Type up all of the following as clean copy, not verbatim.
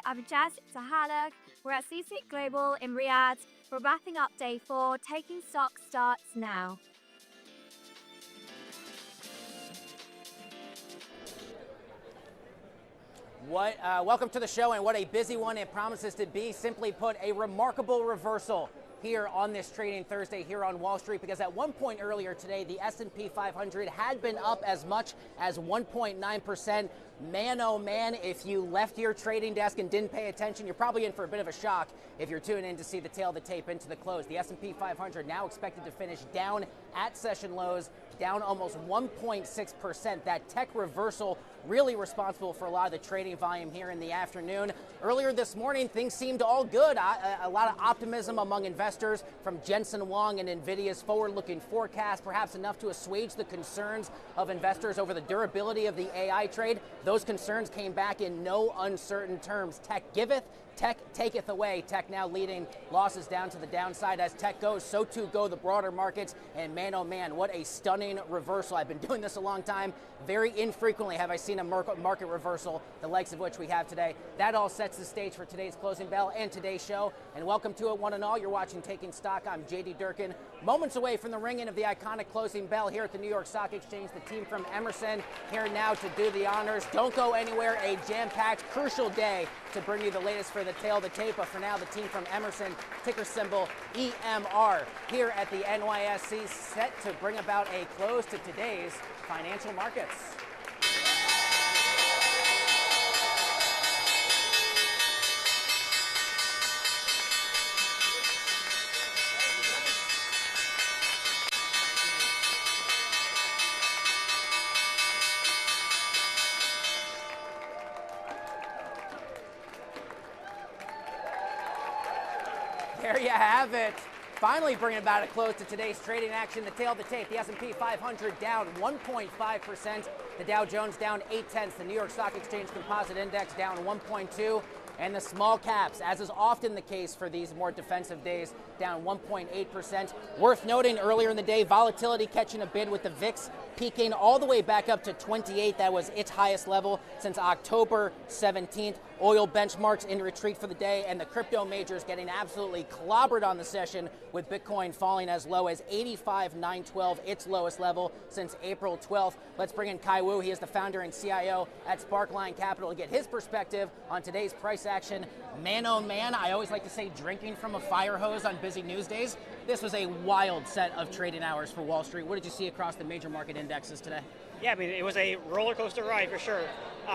I'm Jazz Tahalak. We're at CSIC Global in Riyadh. We're wrapping up day 4. Taking stock starts now. Welcome to the show, and what a busy one it promises to be. Simply put, a remarkable reversal here on this trading Thursday here on Wall Street, because at one point earlier today, the S&P 500 had been up as much as 1.9%. Man, oh man, if you left your trading desk and didn't pay attention, you're probably in for a bit of a shock if you're tuning in to see the tail of the tape into the close. The S&P 500 now expected to finish down at session lows, down almost 1.6%. That tech reversal really responsible for a lot of the trading volume here in the afternoon. Earlier this morning, things seemed all good. A lot of optimism among investors from Jensen Huang and NVIDIA's forward-looking forecast, perhaps enough to assuage the concerns of investors over the durability of the AI trade. Those concerns came back in no uncertain terms. Tech giveth, tech taketh away. Tech now leading losses down to the downside. As tech goes, so too go the broader markets. And man, oh man, what a stunning reversal. I've been doing this a long time. Very infrequently have I seen a market reversal, the likes of which we have today. That all sets the stage for today's closing bell and today's show. And welcome to it, one and all. You're watching Taking Stock. I'm JD Durkin. Moments away from the ringing of the iconic closing bell here at the New York Stock Exchange. The team from Emerson here now to do the honors. Don't go anywhere. A jam-packed, crucial day to bring you the latest for the tail of the tape. But for now, the team from Emerson, ticker symbol EMR, here at the NYSE, set to bring about a close to today's financial markets. There you have it. Finally bringing about a close to today's trading action. The tail of the tape, the S&P 500 down 1.5%. The Dow Jones down 0.8. The New York Stock Exchange Composite Index down 1.2. And the small caps, as is often the case for these more defensive days, down 1.8%. Worth noting, earlier in the day, volatility catching a bid with the VIX peaking all the way back up to 28. That was its highest level since October 17th. Oil benchmarks in retreat for the day, and the crypto majors getting absolutely clobbered on the session, with Bitcoin falling as low as 85,912, its lowest level since April 12th. Let's bring in Kai Wu. He is the founder and CIO at Sparkline Capital to get his perspective on today's price action. Man, oh man, I always like to say drinking from a fire hose on busy news days. This was a wild set of trading hours for Wall Street. What did you see across the major market indexes today? Yeah, I mean, it was a roller coaster ride for sure.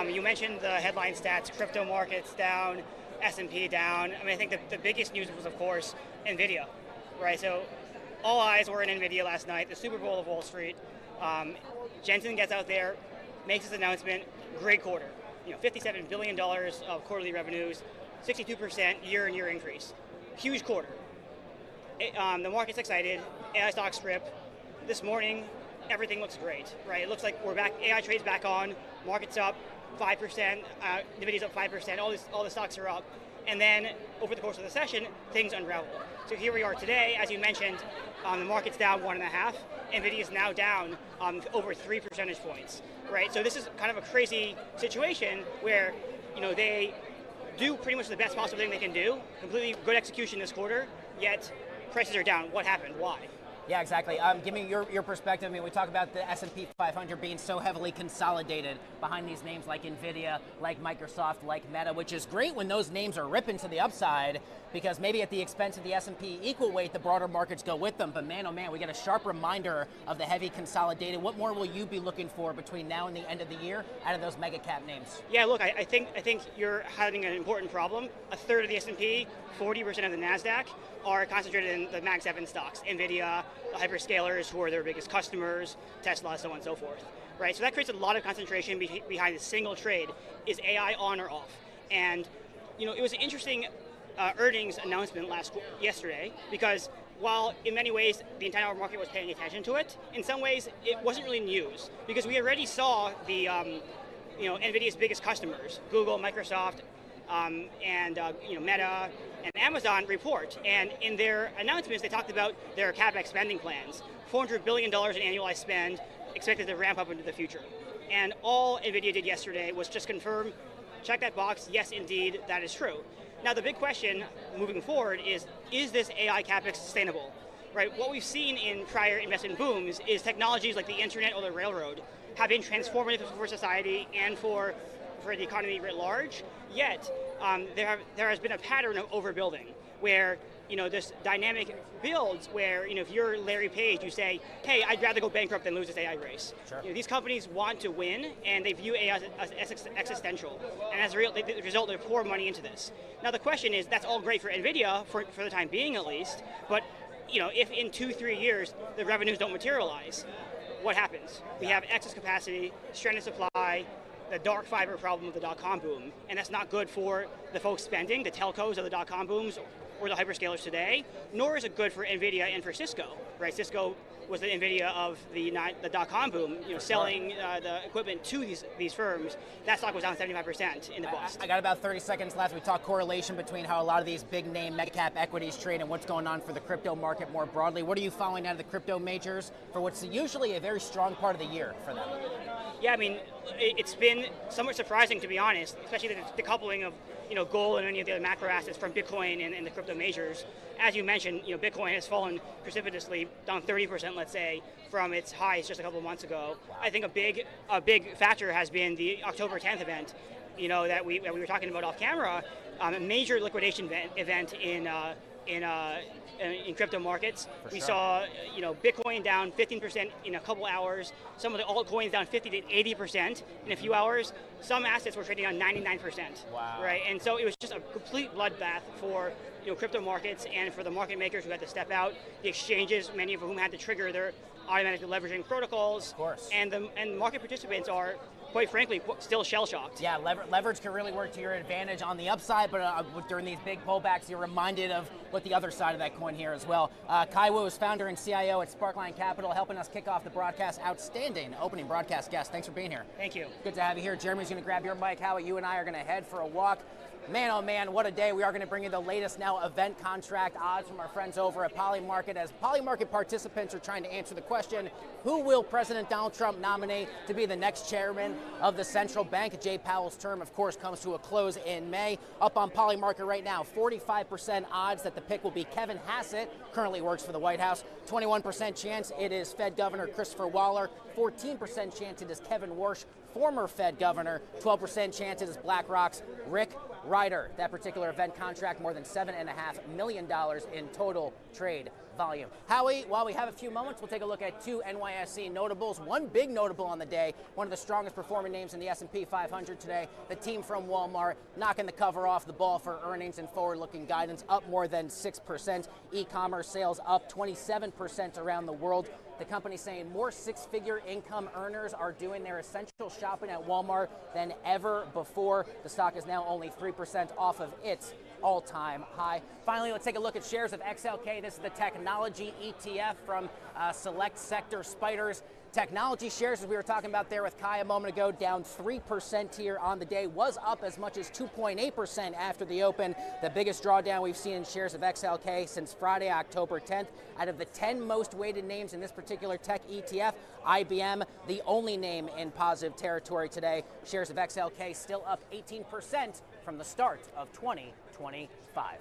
You mentioned the headline stats, crypto markets down, S&P down. I mean, I think the biggest news was, of course, NVIDIA, right? So all eyes were in NVIDIA last night, the Super Bowl of Wall Street. Jensen gets out there, makes his announcement, great quarter. $57 billion of quarterly revenues, 62% year-on-year increase. Huge quarter. The market's excited, AI stocks rip. This morning, everything looks great, right? It looks like we're back, AI trade's back on, market's up 5%, NVIDIA's up 5%, all the stocks are up. And then over the course of the session, things unravel. So here we are today, as you mentioned, the market's down 1.5, NVIDIA's now down over 3 percentage points, right? So this is kind of a crazy situation where, they do pretty much the best possible thing they can do, completely good execution this quarter, yet prices are down. What happened? Why? Yeah, exactly. Give me your perspective. I mean, we talk about the S&P 500 being so heavily consolidated behind these names like NVIDIA, like Microsoft, like Meta, which is great when those names are ripping to the upside, because maybe at the expense of the S&P equal weight, the broader markets go with them. But man, oh man, we get a sharp reminder of the heavy consolidated. What more will you be looking for between now and the end of the year out of those mega cap names? Yeah, look, I think you're having an important problem. A third of the S&P, 40% of the NASDAQ are concentrated in the Mag 7 stocks, NVIDIA, the hyperscalers who are their biggest customers, Tesla, so on and so forth, right? So that creates a lot of concentration behind a single trade. Is AI on or off? And, it was an interesting earnings announcement yesterday, because while in many ways the entire market was paying attention to it, in some ways it wasn't really news, because we already saw the, NVIDIA's biggest customers, Google, Microsoft, and Meta and Amazon report, and in their announcements they talked about their CapEx spending plans, $400 billion in annualized spend expected to ramp up into the future. And all NVIDIA did yesterday was just confirm check that box. Yes, indeed, that is true. Now, the big question moving forward is this AI capex sustainable? Right. What we've seen in prior investment booms is technologies like the internet or the railroad have been transformative for society and for the economy writ large. Yet, there has been a pattern of overbuilding where this dynamic builds where if you're Larry Page, you say, hey, I'd rather go bankrupt than lose this AI race. Sure. These companies want to win and they view AI as existential. And as a result, they pour money into this. Now the question is, that's all great for NVIDIA, for the time being at least, but if in 2-3 years the revenues don't materialize, what happens? We have excess capacity, stranded supply, the dark fiber problem of the dot-com boom, and that's not good for the folks spending, the telcos of the dot-com booms, or the hyperscalers today, nor is it good for NVIDIA and for Cisco, right? Cisco was the NVIDIA of the dot-com boom, selling the equipment to these firms. That stock was down 75% in the bust. I got about 30 seconds left. We talked correlation between how a lot of these big name mega cap equities trade and what's going on for the crypto market more broadly. What are you following out of the crypto majors for what's usually a very strong part of the year for them? Yeah, I mean, it's been somewhat surprising, to be honest, especially the decoupling of gold and any of the other macro assets from Bitcoin and the crypto majors. As you mentioned, Bitcoin has fallen precipitously, down 30%, let's say, from its highs just a couple of months ago. Wow. I think a big factor has been the October 10th event, that we were talking about off camera, a major liquidation event in crypto markets. We saw, Bitcoin down 15% in a couple hours. Some of the altcoins down 50 to 80% in a few hours. Some assets were trading on 99%. Wow. Right, and so it was just a complete bloodbath for crypto markets and for the market makers who had to step out. The exchanges, many of whom had to trigger their automatic leveraging protocols. Of course. And market participants are, quite frankly, still shell-shocked. Yeah, leverage can really work to your advantage on the upside, but during these big pullbacks, you're reminded of what the other side of that coin here as well. Kai Wu is founder and CIO at Sparkline Capital, helping us kick off the broadcast. Outstanding opening broadcast guest. Thanks for being here. Thank you. Good to have you here. Jeremy's going to grab your mic. Howie, you and I are going to head for a walk. Man, oh man, what a day. We are going to bring you the latest now event contract odds from our friends over at Polymarket, as Polymarket participants are trying to answer the question, who will President Donald Trump nominate to be the next chairman of the central bank? Jay Powell's term, of course, comes to a close in May. Up on Polymarket right now, 45% odds that the pick will be Kevin Hassett, currently works for the White House. 21% chance it is Fed Governor Christopher Waller. 14% chance it is Kevin Warsh, former Fed governor. 12% chance it is BlackRock's Rick Ryder. That particular event contract, more than $7.5 million in total trade volume. Howie, while we have a few moments, we'll take a look at two NYSE notables. One big notable on the day, one of the strongest performing names in the S&P 500 today, the team from Walmart, knocking the cover off the ball for earnings and forward-looking guidance, up more than 6%. E-commerce sales up 27% around the world. The company saying more six-figure income earners are doing their essential shopping at Walmart than ever before. The stock is now only 3% off of its all-time high. Finally, let's take a look at shares of XLK. This is the technology ETF from Select Sector Spiders. Technology shares, as we were talking about there with Kai a moment ago, down 3% here on the day, was up as much as 2.8% after the open. The biggest drawdown we've seen in shares of XLK since Friday, October 10th. Out of the 10 most weighted names in this particular tech ETF, IBM, the only name in positive territory today. Shares of XLK still up 18% from the start of 2025.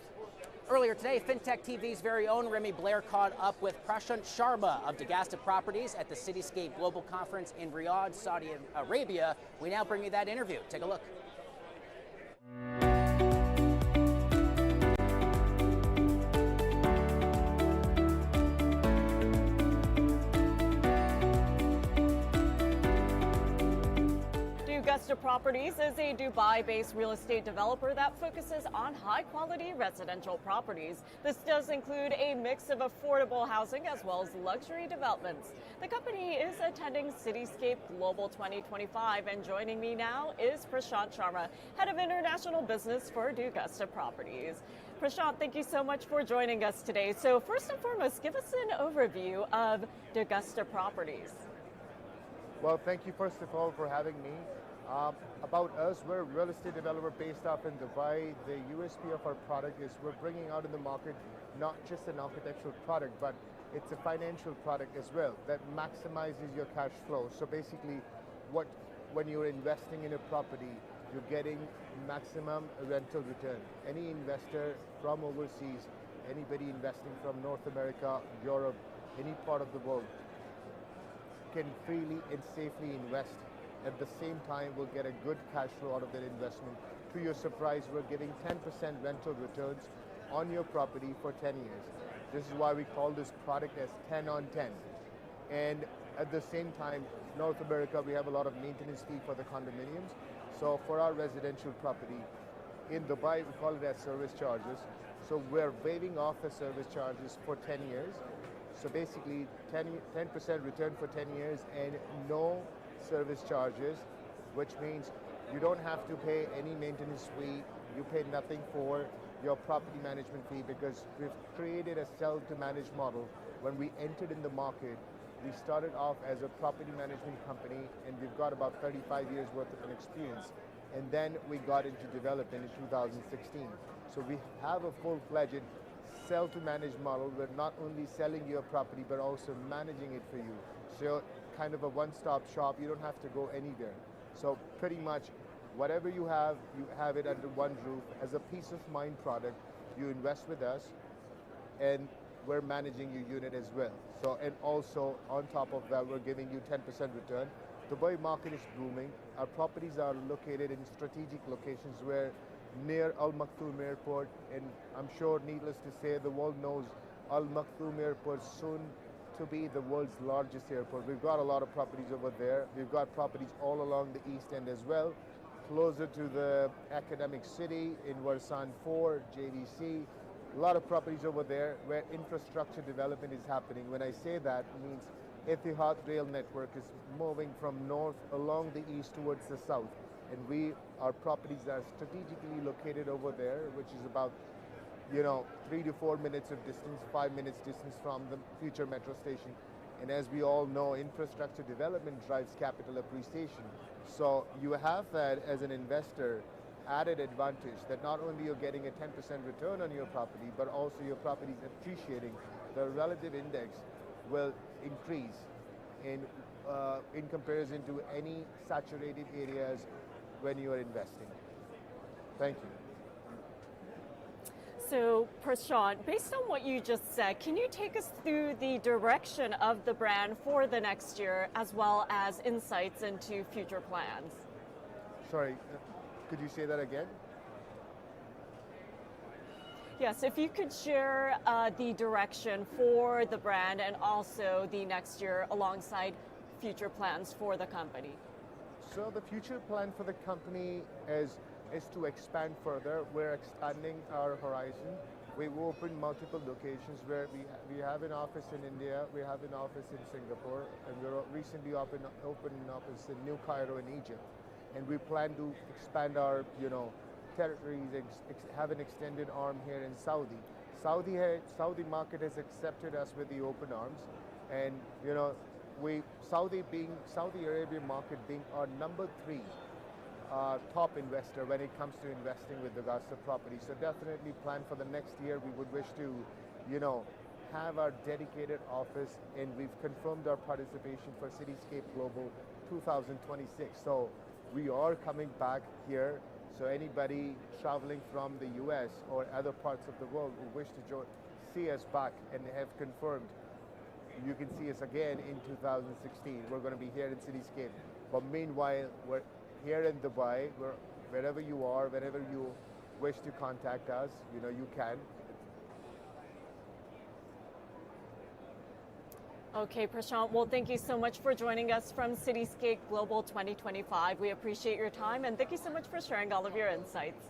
Earlier today, FinTech TV's very own Remy Blair caught up with Prashant Sharma of Dagasta Properties at the Cityscape Global Conference in Riyadh, Saudi Arabia. We now bring you that interview. Take a look. Dagasta Properties is a Dubai-based real estate developer that focuses on high-quality residential properties. This does include a mix of affordable housing as well as luxury developments. The company is attending Cityscape Global 2025, and joining me now is Prashant Sharma, Head of International Business for Dagasta Properties. Prashant, thank you so much for joining us today. So first and foremost, give us an overview of Dagasta Properties. Well, thank you first of all for having me. About us, we're a real estate developer based up in Dubai. The USP of our product is we're bringing out in the market not just an architectural product, but it's a financial product as well that maximizes your cash flow. So basically, when you're investing in a property, you're getting maximum rental return. Any investor from overseas, anybody investing from North America, Europe, any part of the world, can freely and safely invest. At the same time, will get a good cash flow out of that investment. To your surprise, we're giving 10% rental returns on your property for 10 years. This is why we call this product as 10 on 10. And at the same time, North America, we have a lot of maintenance fee for the condominiums. So for our residential property, in Dubai, we call it as service charges. So we're waiving off the service charges for 10 years. So basically 10% return for 10 years and no service charges, which means you don't have to pay any maintenance fee. You pay nothing for your property management fee because we've created a sell to manage model. When we entered in the market, we started off as a property management company and we've got about 35 years worth of an experience. And then we got into development in 2016. So we have a full-fledged sell to manage model. We're not only selling your property, but also managing it for you. So kind of a one-stop shop. You don't have to go anywhere. So pretty much whatever you have it under one roof as a peace of mind product. You invest with us and we're managing your unit as well. So, and also on top of that, we're giving you 10% return. Dubai market is booming. Our properties are located in strategic locations where near Al Maktoum Airport, and I'm sure, needless to say, the world knows Al Maktoum Airport soon to be the world's largest airport. We've got a lot of properties over there. We've got properties all along the east end as well, closer to the academic city in Warsan 4, JDC. A lot of properties over there where infrastructure development is happening. When I say that, it means Etihad rail network is moving from north along the east towards the south. And our properties are strategically located over there, which is about 3 to 4 minutes of distance, 5 minutes distance from the future metro station. And as we all know, infrastructure development drives capital appreciation. So you have that as an investor added advantage that not only you're getting a 10% return on your property, but also your property is appreciating. The relative index will increase in comparison to any saturated areas when you are investing. Thank you. So, Prashant, based on what you just said, can you take us through the direction of the brand for the next year, as well as insights into future plans? Sorry, could you say that again? Yes, if you could share the direction for the brand and also the next year alongside future plans for the company. So the future plan for the company is to expand further. We're expanding our horizon. We've opened multiple locations where we have an office in India, we have an office in Singapore, and we're recently opened an office in New Cairo in Egypt. And we plan to expand our territories, have an extended arm here in Saudi. Saudi market has accepted us with the open arms, and Saudi Arabia market being our number 3 top investor when it comes to investing with regards to property. So definitely plan for the next year. We would wish to, have our dedicated office, and we've confirmed our participation for Cityscape Global 2026. So we are coming back here. So anybody traveling from the US or other parts of the world who wish to see us back and have confirmed, you can see us again in 2016. We're going to be here in Cityscape. But meanwhile, we're here in Dubai. Wherever you are, whenever you wish to contact us, you can. Okay, Prashant, well, thank you so much for joining us from Cityscape Global 2025. We appreciate your time, and thank you so much for sharing all of your insights.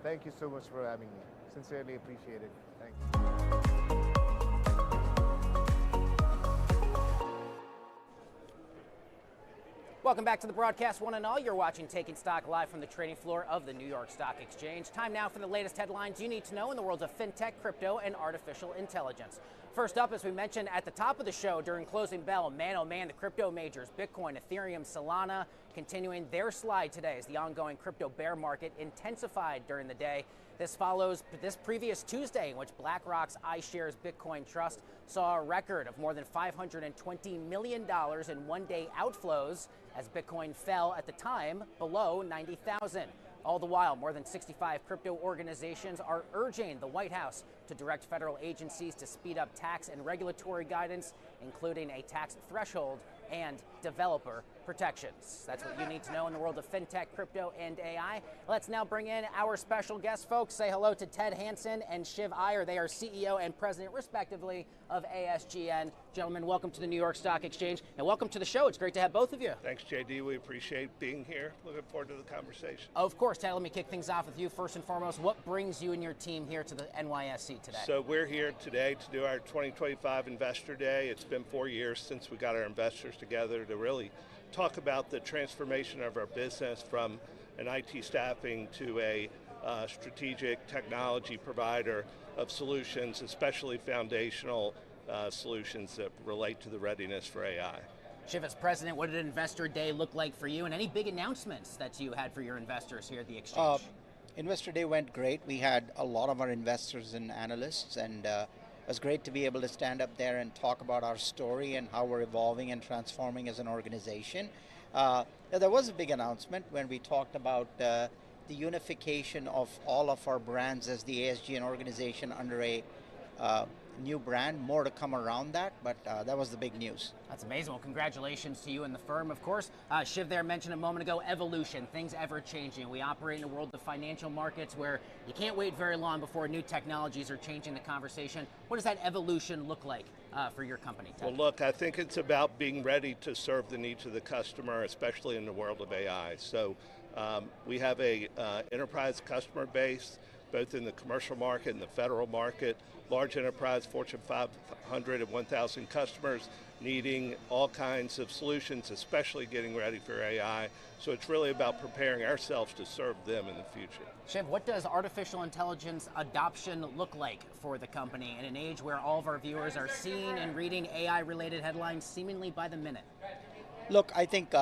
Thank you so much for having me. Sincerely appreciate it. Thanks. Welcome back to the broadcast, one and all. You're watching Taking Stock live from the trading floor of the New York Stock Exchange. Time now for the latest headlines you need to know in the worlds of fintech, crypto, and artificial intelligence. First up, as we mentioned at the top of the show during closing bell, man oh man, the crypto majors, Bitcoin, Ethereum, Solana, continuing their slide today as the ongoing crypto bear market intensified during the day. This follows this previous Tuesday in which BlackRock's iShares Bitcoin Trust saw a record of more than $520 million in one-day outflows as Bitcoin fell at the time below 90,000. All the while, more than 65 crypto organizations are urging the White House to direct federal agencies to speed up tax and regulatory guidance, including a tax threshold and developer protections. That's what you need to know in the world of fintech, crypto, and AI. Let's now bring in our special guests, folks. Say hello to Ted Hansen and Shiv Iyer. They are CEO and president, respectively, of ASGN. Gentlemen, welcome to the New York Stock Exchange, and welcome to the show. It's great to have both of you. Thanks, JD. We appreciate being here. Looking forward to the conversation. Of course, Ted, let me kick things off with you first and foremost. What brings you and your team here to the NYSE today? So we're here today to do our 2025 Investor Day. It's been 4 years since we got our investors together to really talk about the transformation of our business from an IT staffing to a strategic technology provider of solutions, especially foundational solutions that relate to the readiness for AI. Shiv, as president, what did Investor Day look like for you, and any big announcements that you had for your investors here at the exchange? Investor Day went great. We had a lot of our investors and analysts, and it was great to be able to stand up there and talk about our story and how we're evolving and transforming as an organization. There was a big announcement when we talked about the unification of all of our brands as the ASGN organization under a new brand. More to come around that, but that was the big news. That's amazing. Well, congratulations to you and the firm, of course. Shiv there mentioned a moment ago, evolution, things ever changing. We operate in a world of financial markets where you can't wait very long before new technologies are changing the conversation. What does that evolution look like for your company, Ted? Well, look, I think it's about being ready to serve the needs of the customer, especially in the world of AI. So we have a enterprise customer base, both in the commercial market and the federal market, large enterprise, Fortune 500 and 1,000 customers needing all kinds of solutions, especially getting ready for AI. So it's really about preparing ourselves to serve them in the future. Shiv, what does artificial intelligence adoption look like for the company in an age where all of our viewers are seeing and reading AI-related headlines seemingly by the minute? Look, I think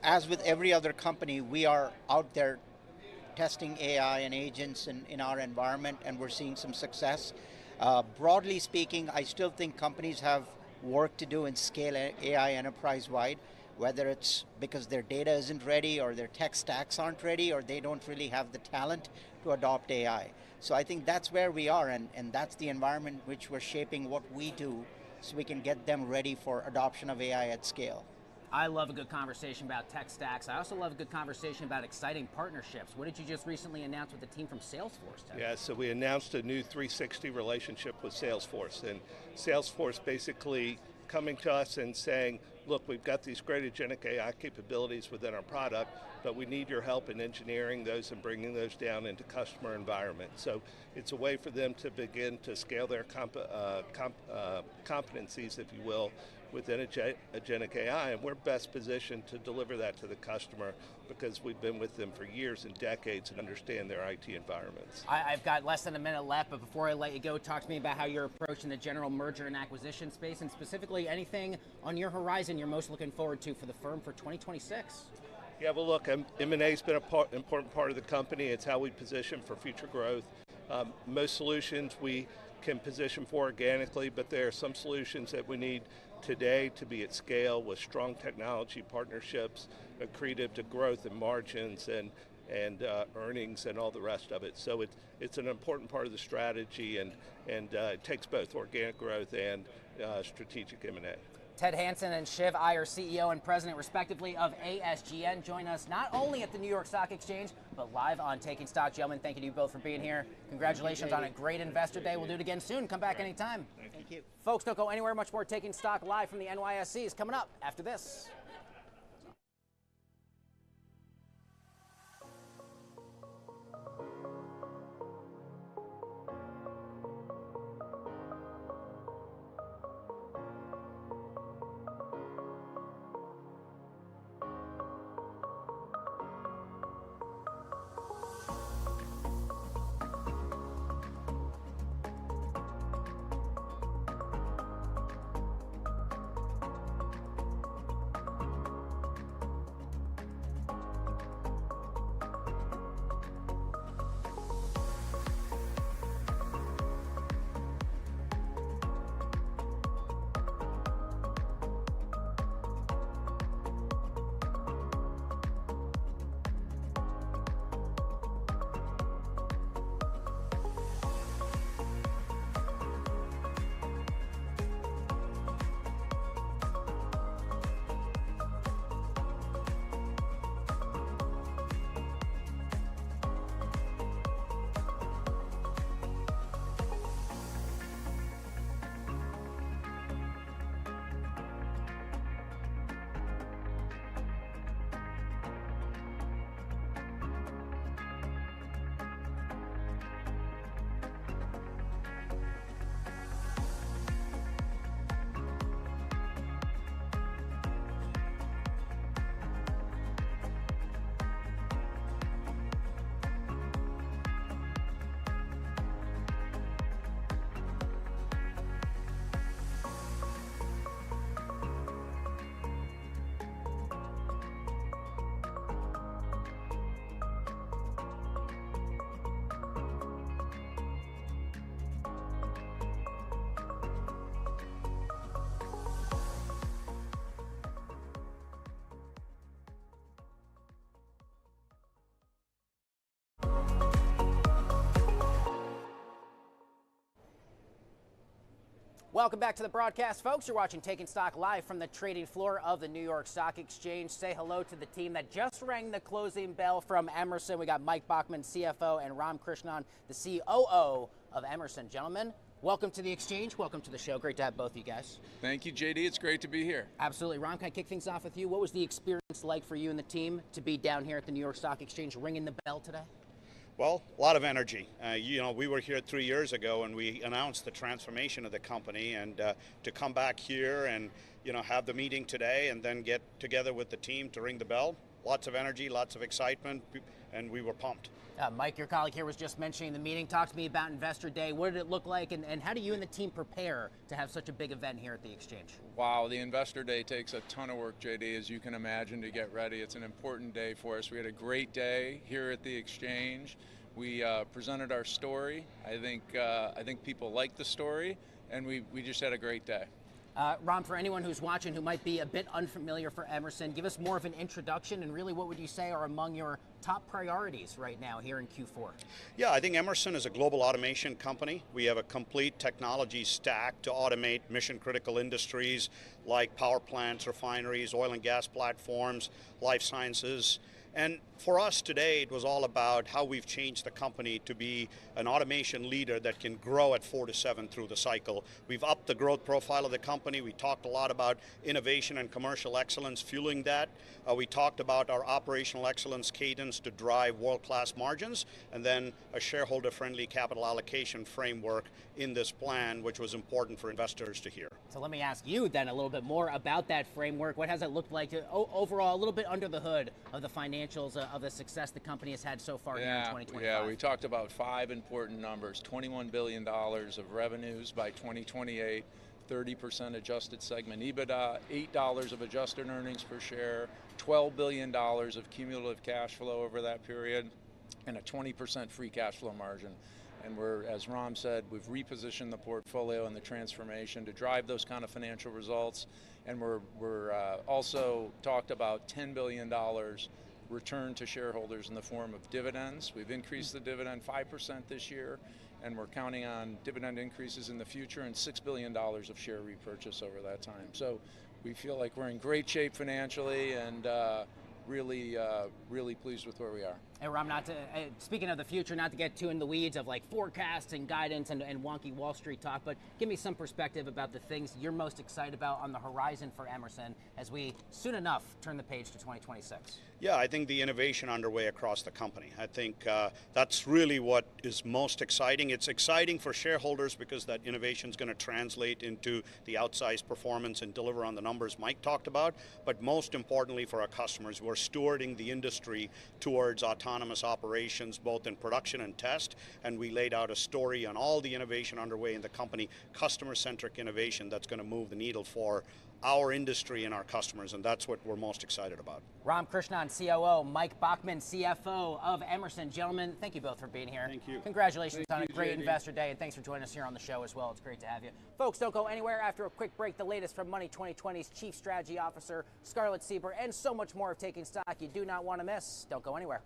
as with every other company, we are out there testing AI and agents in our environment, and we're seeing some success. Broadly speaking, I still think companies have work to do in scale AI enterprise-wide, whether it's because their data isn't ready or their tech stacks aren't ready or they don't really have the talent to adopt AI. So I think that's where we are, and that's the environment in which we're shaping what we do so we can get them ready for adoption of AI at scale. I love a good conversation about tech stacks. I also love a good conversation about exciting partnerships. What did you just recently announce with the team from Salesforce, Ted? Yeah, so we announced a new 360 relationship with Salesforce, and Salesforce basically coming to us and saying, look, we've got these great agentic AI capabilities within our product, but we need your help in engineering those and bringing those down into customer environments. So it's a way for them to begin to scale their competencies, if you will, within agentic AI, and we're best positioned to deliver that to the customer because we've been with them for years and decades and understand their IT environments. I've got less than a minute left, but before I let you go, talk to me about how you're approaching the general merger and acquisition space, and specifically anything on your horizon you're most looking forward to for the firm for 2026. Yeah, well look, M&A's been an important part of the company. It's how we position for future growth. Most solutions we can position for organically, but there are some solutions that we need today to be at scale with strong technology partnerships, accretive to growth and margins and earnings and all the rest of it. So it's an important part of the strategy, and it takes both organic growth and strategic M&A. Ted Hansen and Shiv Iyer, CEO and president, respectively, of ASGN, join us not only at the New York Stock Exchange, but live on Taking Stock. Gentlemen, thank you to you both for being here. Congratulations on a great Investor Day. We'll do it again soon. Come back anytime. Thank you. Folks, don't go anywhere. Much more Taking Stock live from the NYSE is coming up after this. Welcome back to the broadcast, folks. You're watching Taking Stock live from the trading floor of the New York Stock Exchange. Say hello to the team that just rang the closing bell from Emerson. We got Mike Bachman, CFO, and Ram Krishnan, the COO of Emerson. Gentlemen, welcome to the exchange. Welcome to the show. Great to have both of you guys. Thank you, JD. It's great to be here. Absolutely. Ram, can I kick things off with you? What was the experience like for you and the team to be down here at the New York Stock Exchange ringing the bell today? Well, a lot of energy. We were here 3 years ago and we announced the transformation of the company, and to come back here and have the meeting today and then get together with the team to ring the bell, lots of energy, lots of excitement, and we were pumped. Mike, your colleague here was just mentioning the meeting. Talk to me about Investor Day. What did it look like, and how do you and the team prepare to have such a big event here at the Exchange? Wow, the Investor Day takes a ton of work, JD, as you can imagine, to get ready. It's an important day for us. We had a great day here at the Exchange. We presented our story. I think people like the story, and we just had a great day. Ram, for anyone who's watching who might be a bit unfamiliar for Emerson, give us more of an introduction, and really what would you say are among your top priorities right now here in Q4? Yeah, I think Emerson is a global automation company. We have a complete technology stack to automate mission critical industries like power plants, refineries, oil and gas platforms, life sciences. And for us today, it was all about how we've changed the company to be an automation leader that can grow at 4 to 7 through the cycle. We've upped the growth profile of the company. We talked a lot about innovation and commercial excellence fueling that. We talked about our operational excellence cadence to drive world-class margins, and then a shareholder-friendly capital allocation framework in this plan, which was important for investors to hear. So let me ask you then a little bit more about that framework. What has it looked like overall, a little bit under the hood of the financials of the success the company has had so far here in 2025? Yeah, we talked about 5 important numbers: $21 billion of revenues by 2028, 30% adjusted segment EBITDA, $8 of adjusted earnings per share, $12 billion of cumulative cash flow over that period, and a 20% free cash flow margin. And we're, as Ram said, we've repositioned the portfolio and the transformation to drive those kind of financial results. And we're also talked about $10 billion return to shareholders in the form of dividends. We've increased the dividend 5% this year, and we're counting on dividend increases in the future and $6 billion of share repurchase over that time. So we feel like we're in great shape financially, and really pleased with where we are. And Ram, speaking of the future, not to get too in the weeds of like forecasts and guidance and wonky Wall Street talk, but give me some perspective about the things you're most excited about on the horizon for Emerson as we soon enough turn the page to 2026. Yeah, I think the innovation underway across the company. I think that's really what is most exciting. It's exciting for shareholders because that innovation is going to translate into the outsized performance and deliver on the numbers Mike talked about. But most importantly for our customers, we're stewarding the industry towards autonomous operations, both in production and test. And we laid out a story on all the innovation underway in the company, customer-centric innovation that's going to move the needle for our industry and our customers, and that's what we're most excited about. Ram Krishnan, COO, Mike Bachman, CFO of Emerson. Gentlemen, thank you both for being here. Thank you. Congratulations on a great Investor Day, and thanks for joining us here on the show as well. It's great to have you. Folks, don't go anywhere. After a quick break, the latest from Money 2020's Chief Strategy Officer, Scarlett Sieber, and so much more of Taking Stock you do not want to miss. Don't go anywhere.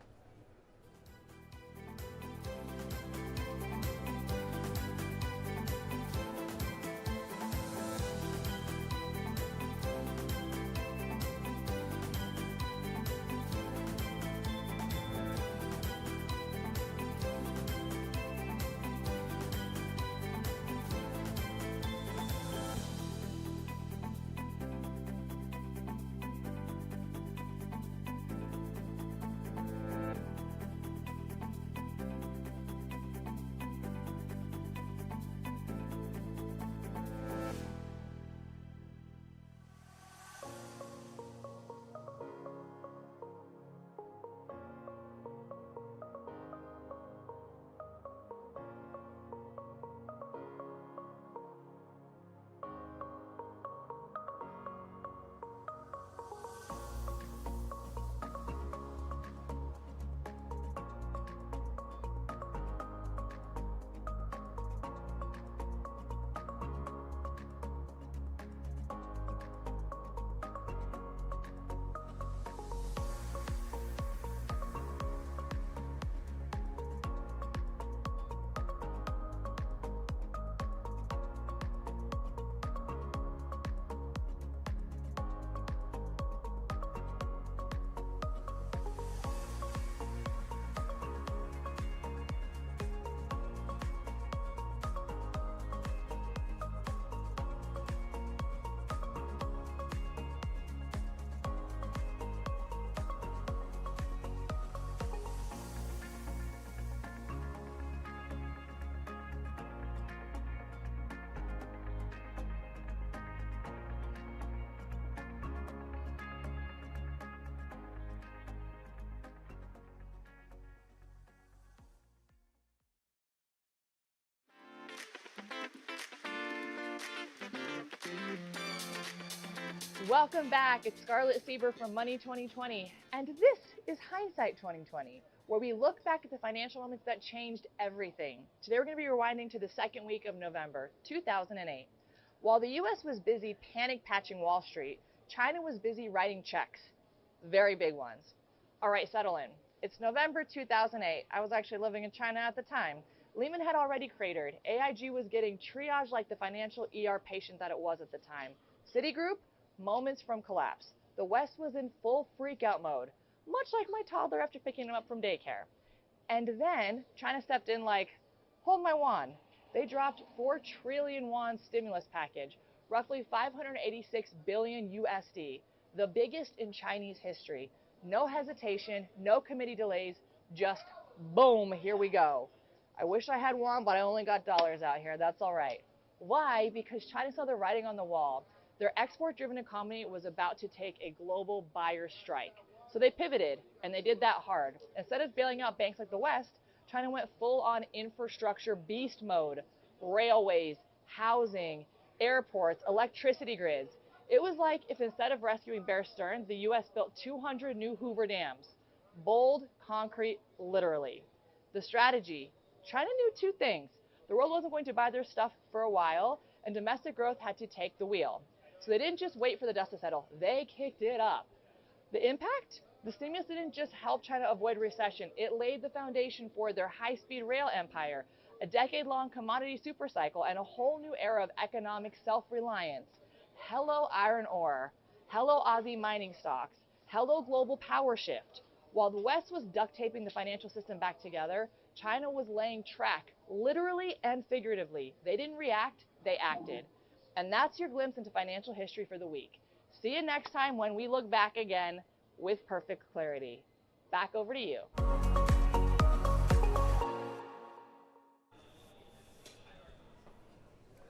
Welcome back. It's Scarlett Sieber from Money 2020, and this is Hindsight 2020, where we look back at the financial moments that changed everything. Today we're going to be rewinding to the second week of November 2008. While the US was busy panic patching Wall Street, China was busy writing checks, very big ones. All right, settle in. It's November 2008. I was actually living in China at the time. Lehman had already cratered. AIG was getting triaged like the financial ER patient that it was at the time. Citigroup, moments from collapse. The West was in full freakout mode, much like my toddler after picking him up from daycare. And then China stepped in like, hold my wand. They dropped 4 trillion won stimulus package, roughly 586 billion USD, the biggest in Chinese history. No hesitation, no committee delays, just boom, here we go. I wish I had won, but I only got dollars out here. That's all right. Why? Because China saw the writing on the wall. Their export-driven economy was about to take a global buyer strike. So they pivoted, and they did that hard. Instead of bailing out banks like the West, China went full-on infrastructure beast mode. Railways, housing, airports, electricity grids. It was like if instead of rescuing Bear Stearns, the U.S. built 200 new Hoover dams. Bold, concrete, literally. The strategy. China knew 2 things. The world wasn't going to buy their stuff for a while, and domestic growth had to take the wheel. So they didn't just wait for the dust to settle. They kicked it up. The impact? The stimulus didn't just help China avoid recession. It laid the foundation for their high-speed rail empire, a decade-long commodity supercycle, and a whole new era of economic self-reliance. Hello iron ore. Hello Aussie mining stocks. Hello global power shift. While the West was duct taping the financial system back together, China was laying track, literally and figuratively. They didn't react, they acted. And that's your glimpse into financial history for the week. See you next time when we look back again with perfect clarity. Back over to you.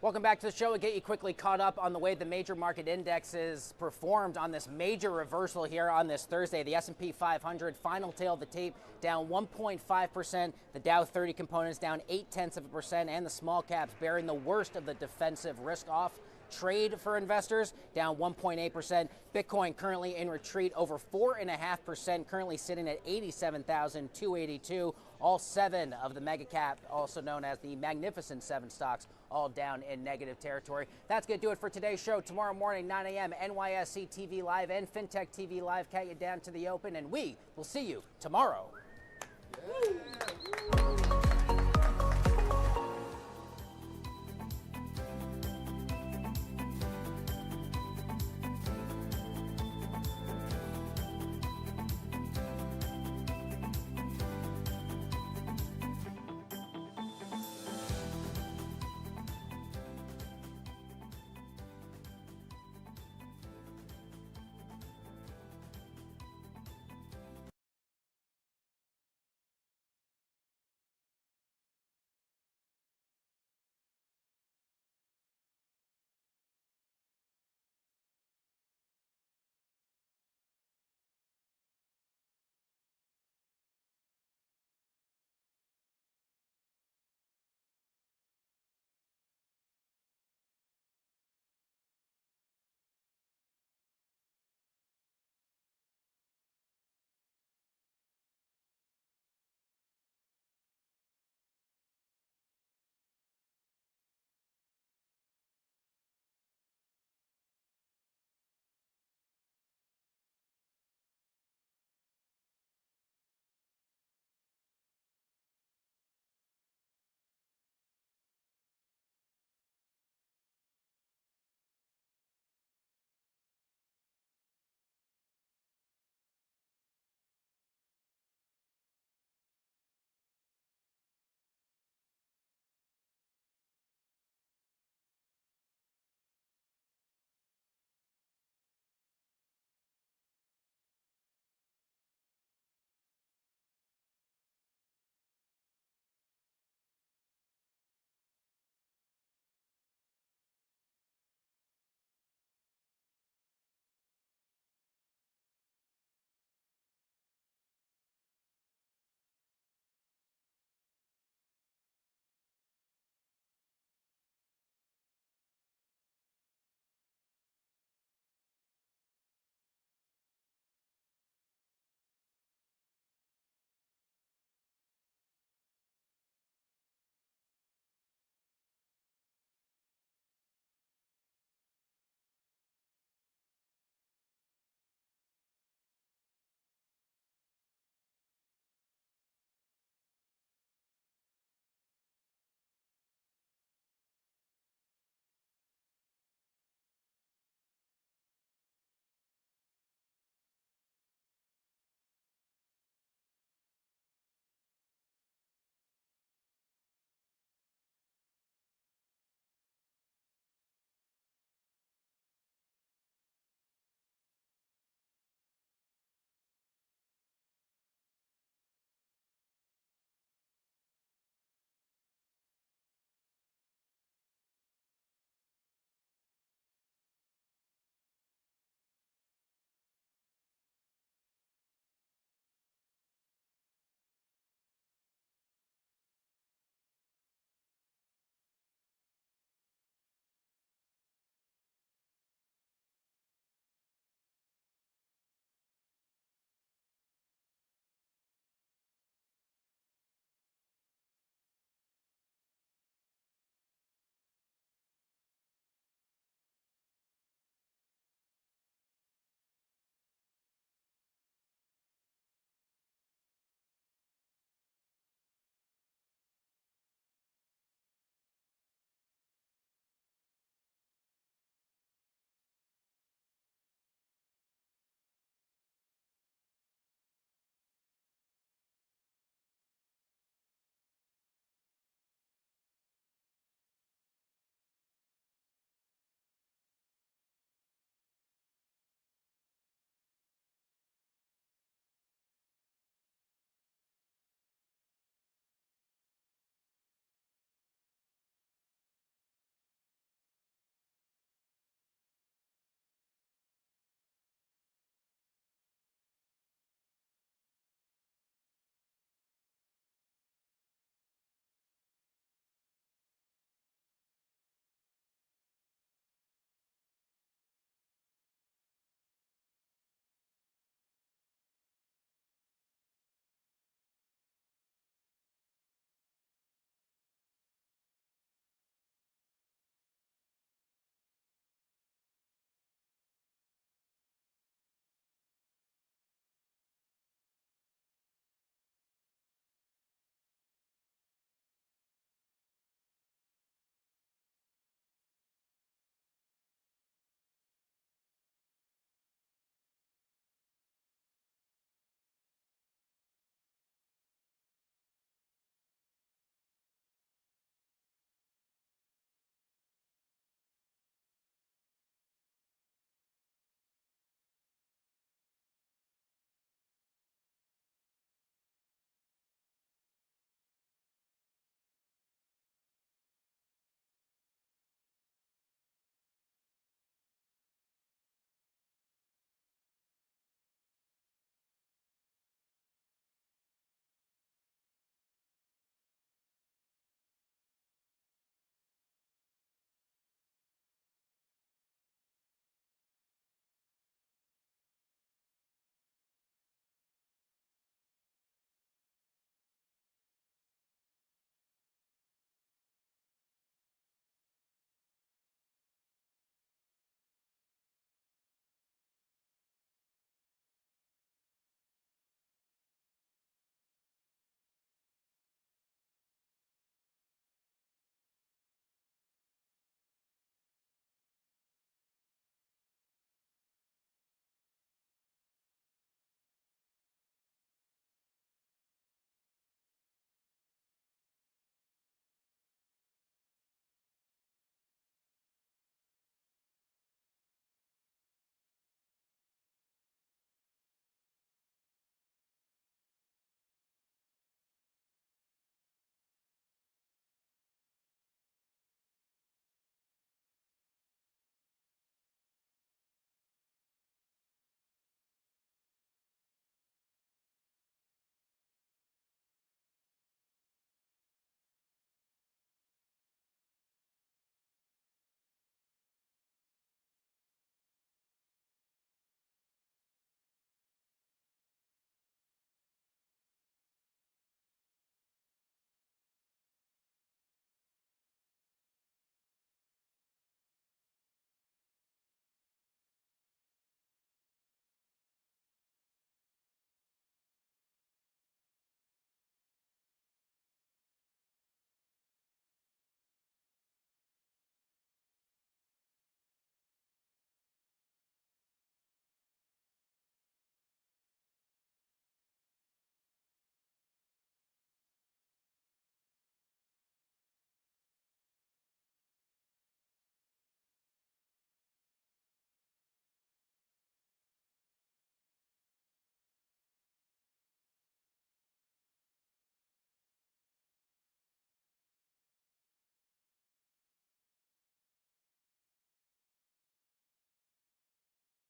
Welcome back to the show. We'll get you quickly caught up on the way the major market indexes performed on this major reversal here on this Thursday. The S&P 500, final tail of the tape, down 1.5%. The Dow 30 components down 0.8%, and the small caps bearing the worst of the defensive risk-off trade for investors, down 1.8%. Bitcoin currently in retreat over 4.5%, currently sitting at 87,282. All 7 of the mega cap, also known as the Magnificent 7 stocks, all down in negative territory. That's going to do it for today's show. Tomorrow morning, 9 a.m., NYSE TV Live and FinTech TV Live, count you down to the open, and we will see you tomorrow. Yeah.